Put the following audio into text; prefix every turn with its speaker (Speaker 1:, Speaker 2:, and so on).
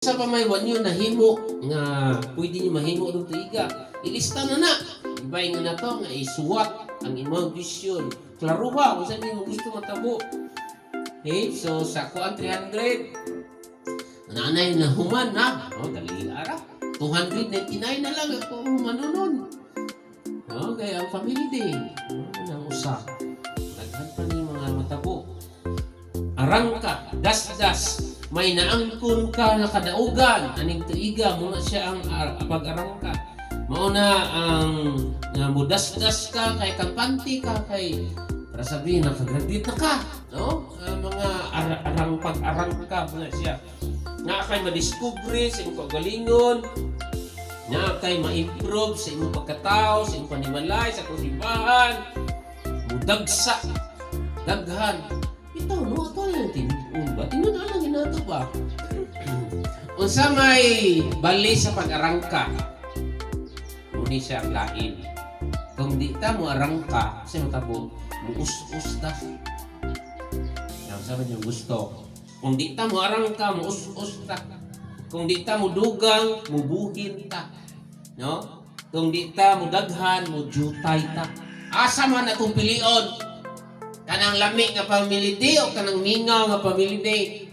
Speaker 1: Sa pamaywan nyo nahimo nga pwede nyo mahimo ng tuiga. Ilista na. Ibay nga na to nga isuwat ang imong vision. Klaruha kung saan nyo gusto matabo. Okay, so sa kuan 300 nanay na human na. Dali ara. 299 na lang ako manunon. Okay, ang family day. Nang usa. Daghan pa ni mga matabo. Arangka, das-das. May naangkon ka na kadaugan aning tuiga muna siya ang pag-arangka. Mauna ang mudas-das ka kay kampante ka kay para sabihin nakagraduate na ka, no? Mga pag-arangka muna siya. Nga kay madiskubre sa imong kagalingon, nga kay ma-improve sa imong pagkatao, sa imong panimalay, sa kulibahan, mudagsa, daghan. Ito, no? Ito na yung tinuon ba? Tinuon lang ginato ba? Unsa may bali sa pag-arangka, muni siya ang lain. Kung di ta mo arangka, kasi matabo, muus-us ta. Yan, sabi niyo gusto. Kung di ta mo arangka, muus-us ta. Kung di ta mo dugang, mubuhin ta. No? Kung di ta mo daghan, mujutay ta. Asa man atong pilion? Kanang lami nga family day o kanang mingaw nga family day.